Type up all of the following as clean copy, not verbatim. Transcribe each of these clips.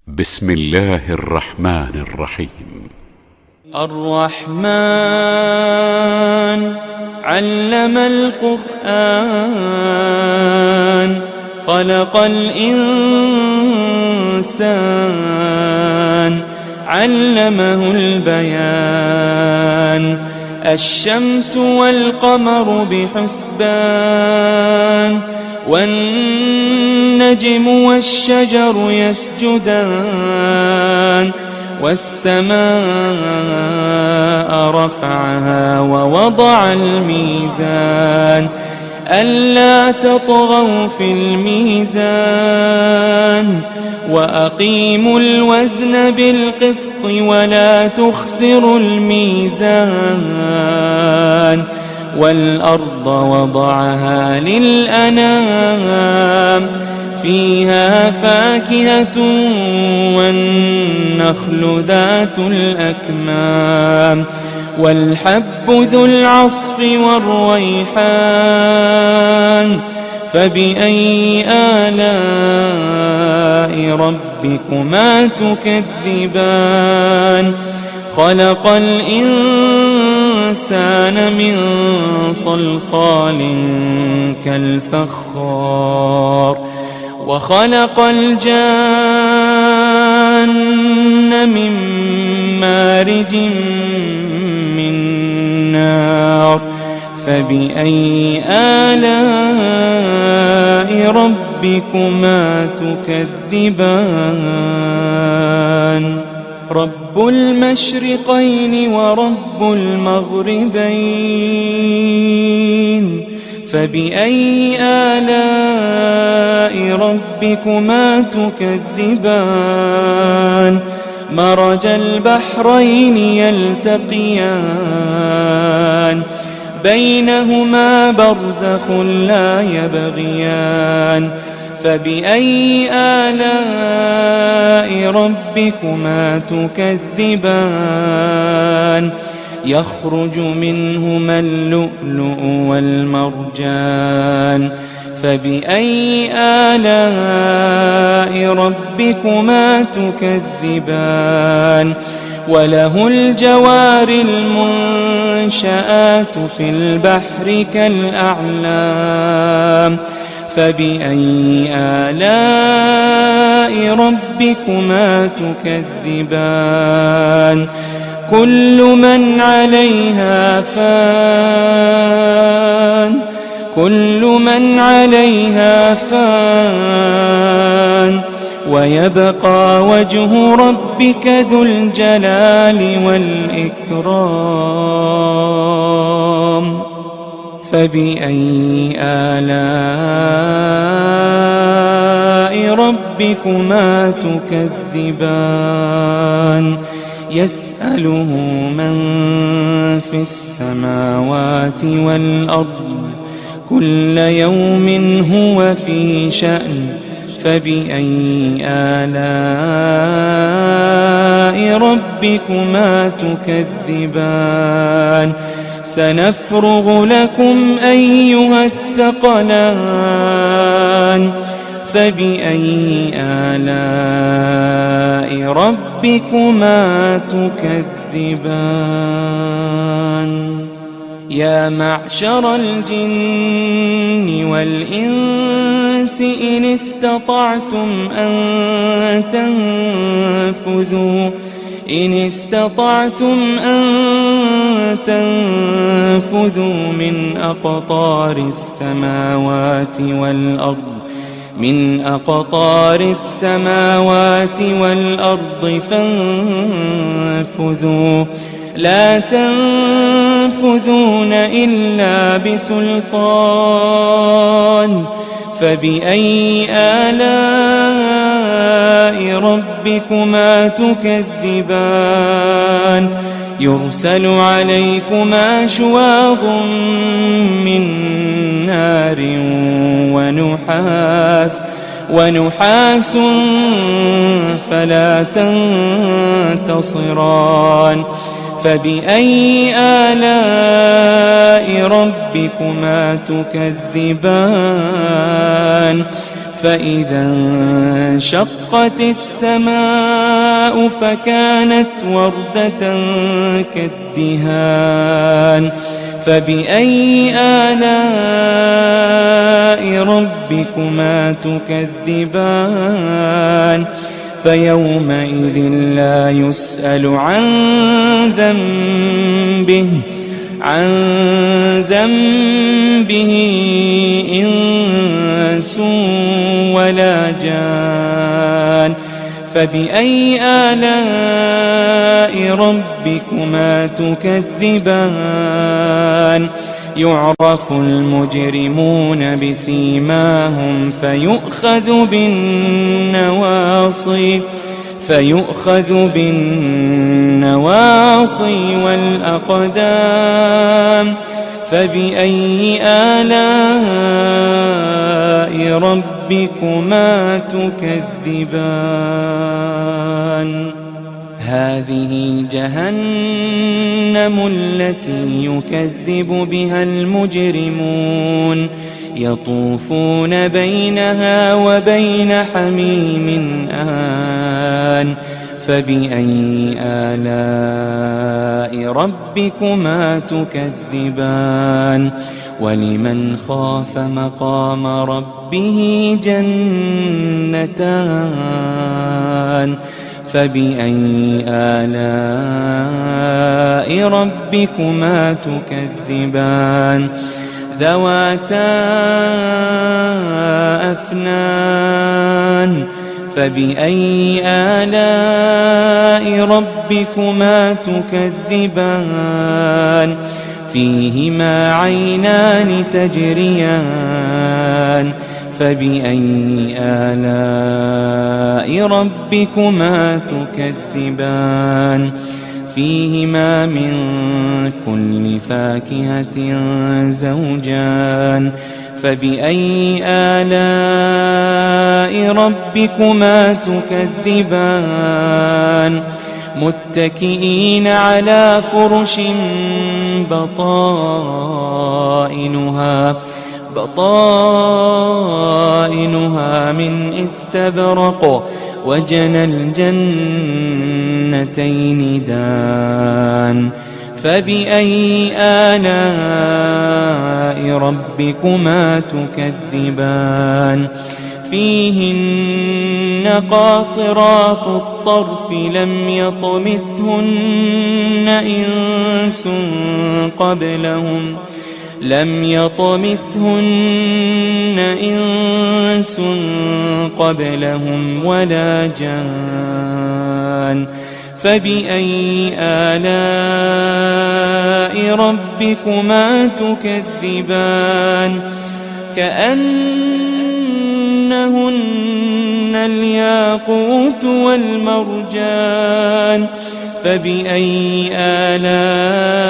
بسم الله الرحمن الرحيم. الرحمن علم القرآن، خلق الإنسان، علمه البيان. الشمس والقمر بحسبان، والنجم والشجر يسجدان. والسماء رفعها ووضع الميزان، ألا تطغوا في الميزان. وأقيموا الوزن بالقسط ولا تخسروا الميزان. والأرض وضعها للأنام، فيها فاكهة والنخل ذات الأكمام، والحب ذو العصف والريحان. فبأي آلاء ربكما تكذبان؟ خلق الإنسان من صلصال كالفخار، وخلق الجان من مارج من نار. فبأي آلاء ربكما تكذبان؟ رب المشرقين ورب المغربين، فبأي آلاء ربكما تكذبان؟ مرج البحرين يلتقيان، بينهما برزخ لا يبغيان. فبأي آلاء ربكما تكذبان؟ يخرج منهما اللؤلؤ والمرجان. فبأي آلاء ربكما تكذبان؟ وله الجوار المنشآت في البحر كالأعلام. فبأي آلاء ربكما تكذبان؟ كل من عليها فان، كل من عليها فان، ويبقى وجه ربك ذو الجلال والإكرام. فبأي آلاء ربكما تكذبان؟ يسأله من في السماوات والأرض، كل يوم هو في شأن. فبأي آلاء ربكما تكذبان؟ سنفرغ لكم أيها الثقلان. فبأي آلاء ربكما تكذبان؟ يا معشر الجن والإنس إن استطعتم أن تنفذوا من أقطار السماوات والأرض فانفذوا، لا تنفذون إلا بسلطان. فبأي آلاء ربكما تكذبان؟ يرسل عليكما شواظ من نار ونحاس فلا تنتصران. فبأي آلاء ربكما تكذبان؟ فإذا انشقت السماء فكانت وردة كالدهان فبأي آلاء ربكما تكذبان فيومئذ لا يسأل عن ذنبه إنس ولا جان فبأي آلاء ربكما تكذبان يعرف المجرمون بسيماهم فيؤخذ بالنواصي والأقدام فبأي آلاء ربكما تكذبان هذه جهنم التي يكذب بها المجرمون يطوفون بينها وبين حميم آن فبأي آلاء ربكما تكذبان ولمن خاف مقام ربه جنتان فبأي آلاء ربكما تكذبان ذواتا أفنان فبأي آلاء ربكما تكذبان فيهما عينان تجريان فبأي آلاء ربكما تكذبان فيهما من كل فاكهة زوجان فبأي آلاء ربكما تكذبان متكئين على فرش بطائنها من استبرق وجنى الجنتين دان فبأي آلاء ربكما تكذبان فيهن قاصرات الطرف لم يطمثهن إنس قبلهم ولا جان فبأي آلاء ربكما تكذبان كأنهن الياقوت والمرجان فبأي آلاء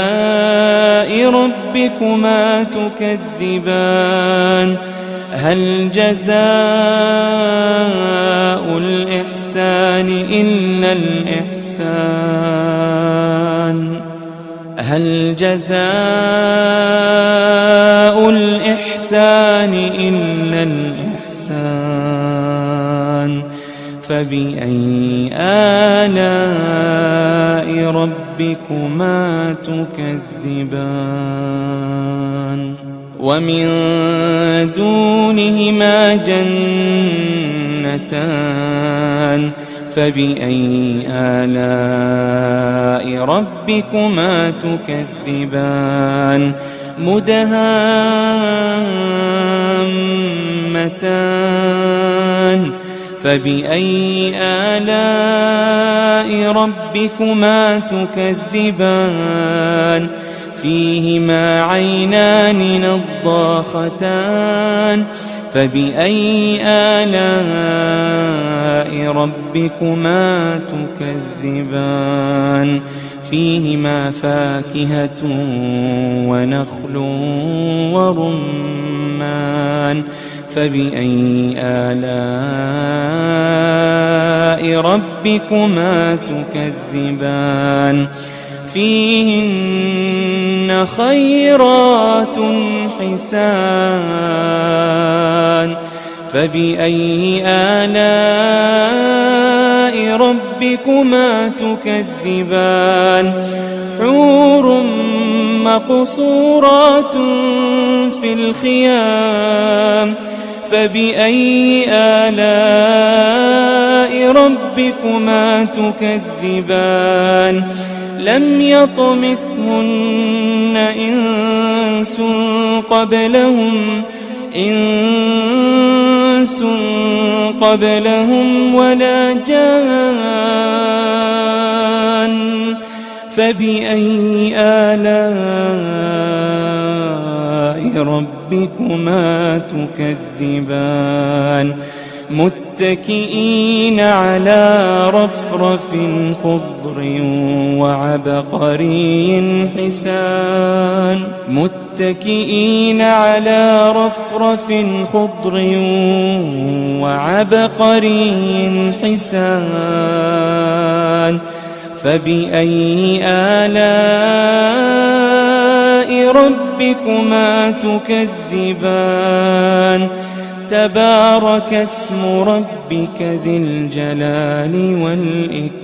ربكما تكذبان هل جزاء الإحسان إلا الإحسان هل جزاء الإحسان إلا الإحسان فبأي آلاء ربكما تكذبان ومن دونهما جنتان فبأي آلاء ربكما تكذبان مدهامتان فبأي آلاء ربكما تكذبان فيهما عينان نضاختان فبأي آلاء ربكما تكذبان فيهما فاكهة ونخل ورمان فبأي آلاء ربكما تكذبان فيهن خيرات حسان فبأي آلاء ربكما تكذبان حور مقصورات في الخيام فبأي آلاء ربكما تكذبان لم يطمثهن إنس قبلهم ولا جان فبأي آلاء ربكما تكذبان متكئين على رفرف خضر وعبقري حسان متكئين على رفرف خضر وعبقري حسان فبأي آلاء ربكما تكذبان تبارك اسم ربك ذي الجلال والإكرام